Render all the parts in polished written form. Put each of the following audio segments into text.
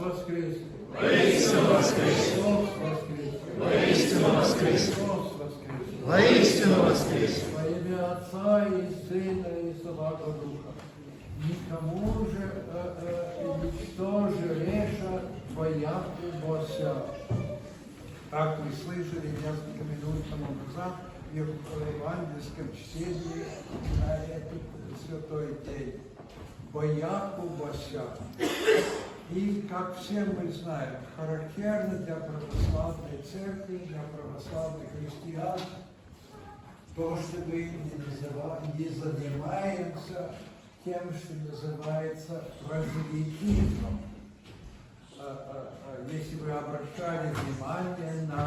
воскрес! Воистину воскрес! Христос воскрес! Воистину воскрес! Христос воскрес! Воистину воскрес! Во имя Отца и Сына и Святого Духа. Никому же никто же реша бояться. Так вы слышали несколько минут тому назад в евангельском чтении на этот святой день. Бояться. И, как все мы знаем, характерно для православной церкви, для православных христиан, то, что мы не занимаемся тем, что называется прозелитизмом. Если вы обращали внимание на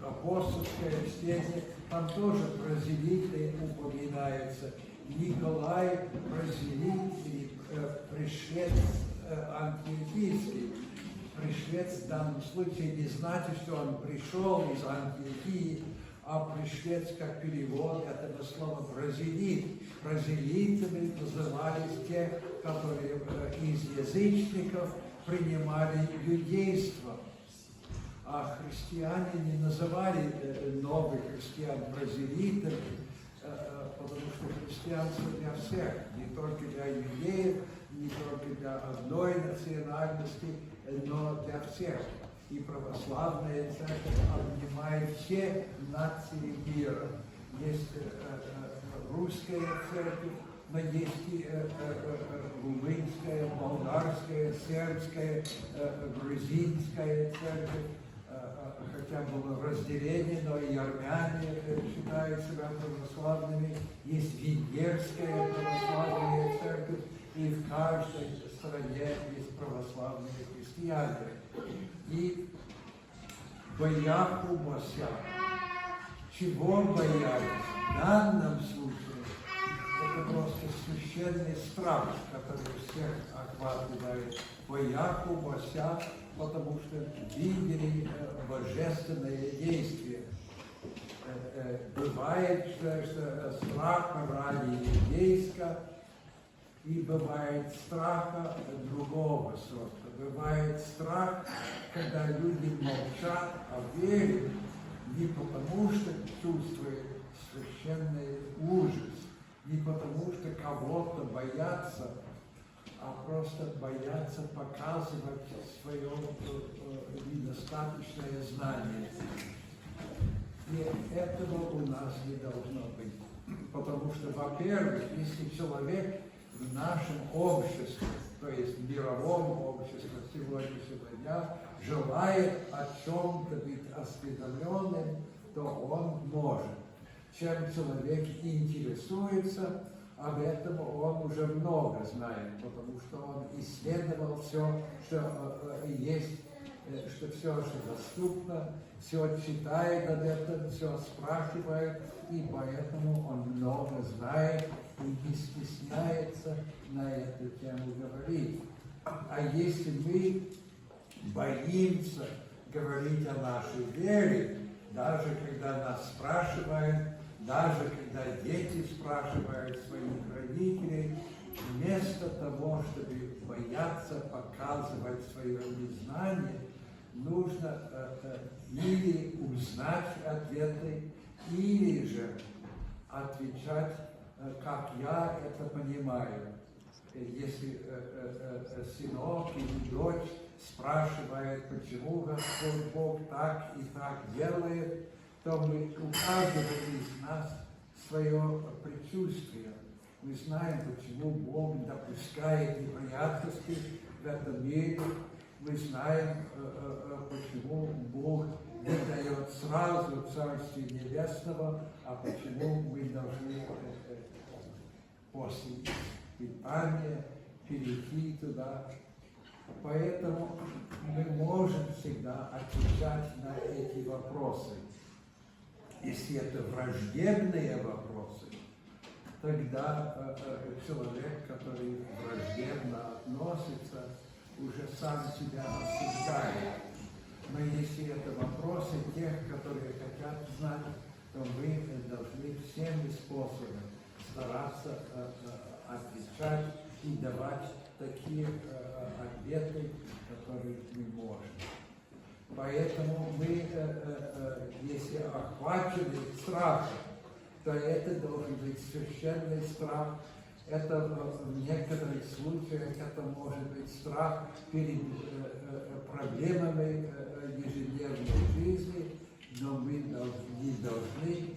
апостольское чтение, там тоже прозелиты упоминаются. Николай Прозелит, пришлец антиохийский. Пришлец в данном случае не значит, что он пришел из Антиохии, а пришлец, как перевод этого слова прозелит. Прозелитами назывались те, которые из язычников принимали иудейство. А христиане не называли новых христиан прозелитами, потому что христианство для всех, не только для иудеев, не только для одной национальности, но для всех. И православная церковь обнимает все нации мира. Есть русская церковь, но есть и румынская, болгарская, сербская, грузинская церковь. Хотя было разделение, но и армяне считают себя православными. Есть венгерская православная церковь, и в каждой стране есть православные христиане. И бояться. Чего боялись? В данном случае это просто священный страх, который всех охватывает. Бояться, потому что видели божественное действие. Бывает, что страх ради еврейска, и бывает страха другого сорта. Бывает страх, когда люди молчат, а верят не потому, что чувствуют священный ужас, не потому, что кого-то боятся, а просто боятся показывать свое недостаточное знание. И этого у нас не должно быть. Потому что, во-первых, если человек в нашем обществе, то есть в мировом обществе сегодняшнего дня, желает о чем-то быть осведомленным, то он может. Чем человек интересуется, об этом он уже много знает, потому что он исследовал все, что есть, что все, что доступно, все читает об этом, все спрашивает, и поэтому он много знает и не стесняется на эту тему говорить. А если мы боимся говорить о нашей вере, даже когда нас спрашивают, даже когда дети спрашивают своих родителей, вместо того, чтобы бояться показывать свое незнание, нужно или узнать ответы, или же отвечать, как я это понимаю. Если сынок или дочь спрашивает, почему Господь Бог так и так делает, то у каждого из нас свое предчувствие. Мы знаем, почему Бог допускает неприятности в этом мире. Мы знаем, почему Бог не дает сразу Царствие Небесного, а почему мы должны после испытания перейти туда. Поэтому мы можем всегда отвечать на эти вопросы. Если это враждебные вопросы, тогда человек, который враждебно относится, уже сам себя осуждает. Но если это вопросы тех, которые хотят знать, то мы должны всеми способами стараться отвечать и и давать такие ответы, которые мы можем. Поэтому мы, если охвачены страхом, то это должен быть священный страх. Это в некоторых случаях это может быть страх перед проблемами ежедневной жизни, но мы не должны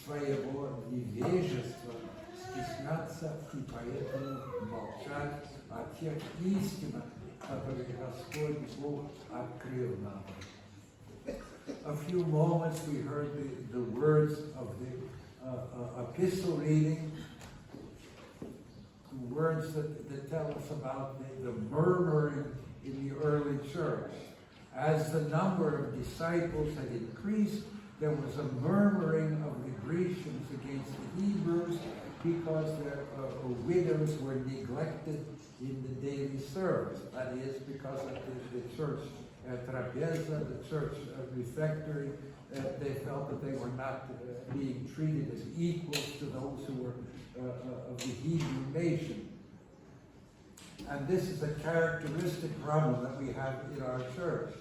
своего невежества стесняться и поэтому молчать о тех истинах, которые Господь Бог открыл нам. A few moments we heard the words of the epistle reading, words that tell us about the murmuring in the early church. As the number of disciples had increased, there was a murmuring of the Grecians against the Hebrews because their widows were neglected in the daily service. That is, because of the church trapeza, the church refectory, they felt that they were not being treated as equals to those who were of the Hebrew nation. And this is a characteristic problem that we have in our church.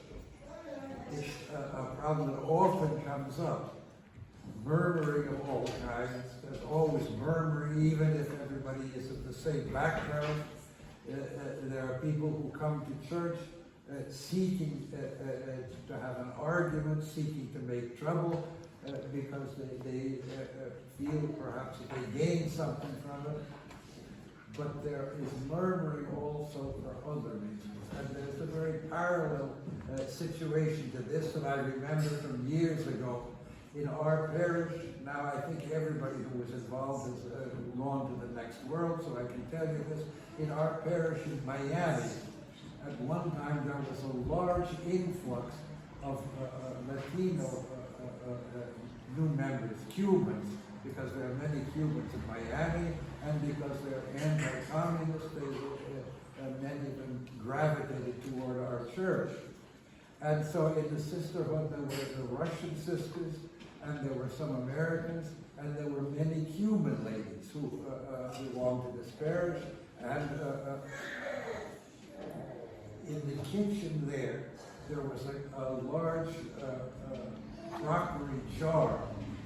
It's a problem that often comes up. Murmuring of all kinds. There's always murmuring, even if everybody is of the same background. There are people who come to church seeking to have an argument, seeking to make trouble, because they feel perhaps that they gain something from it. But there is murmuring also for other reasons. And there's a very parallel situation to this that I remember from years ago. In our parish, now I think everybody who was involved has gone to the next world, so I can tell you this. In our parish in Miami, at one time there was a large influx of Latino new members, Cubans, because there are many Cubans in Miami, and because they're anti-communist, many of them gravitated toward our church. And so in the sisterhood there were the Russian sisters, and there were some Americans, and there were many Cuban ladies who belonged to this parish. And in the kitchen there was a large crockery jar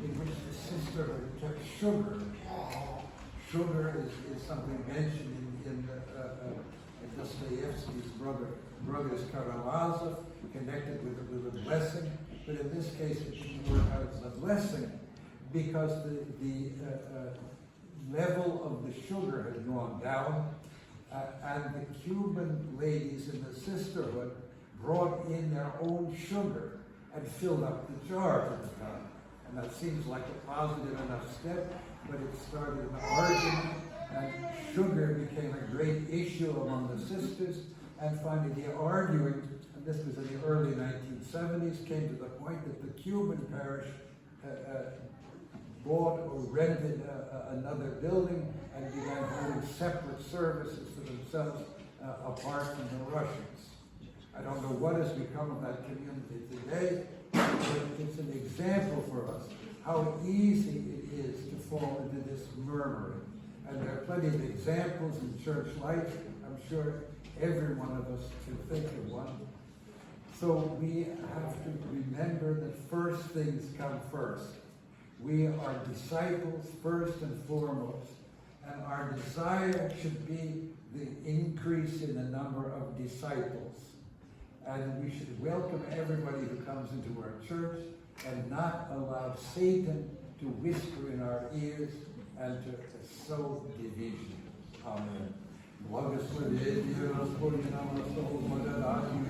in which the sisterhood kept sugar. Sugar is something mentioned in Dostoevsky's brothers Karamazov, connected with a blessing. But in this case, it didn't work out as a blessing because the level of the sugar had gone down, and the Cuban ladies in the sisterhood brought in their own sugar and filled up the jars at the time. And that seems like a positive enough step, but it started an argument, and sugar became a great issue among the sisters, and finally the arguing, and this was in the early 1970s, came to the point that the Cuban parish bought or rented another building and began holding separate services for themselves apart from the Russians. I don't know what has become of that community today, but it's an example for us how easy it is to fall into this murmuring. And there are plenty of examples in church life. I'm sure every one of us can think of one. So we have to remember that first things come first. We are disciples first and foremost, and our desire should be the increase in the number of disciples. And we should welcome everybody who comes into our church and not allow Satan to whisper in our ears and to sow division. Amen. Благословение Господне нам на стол благодати и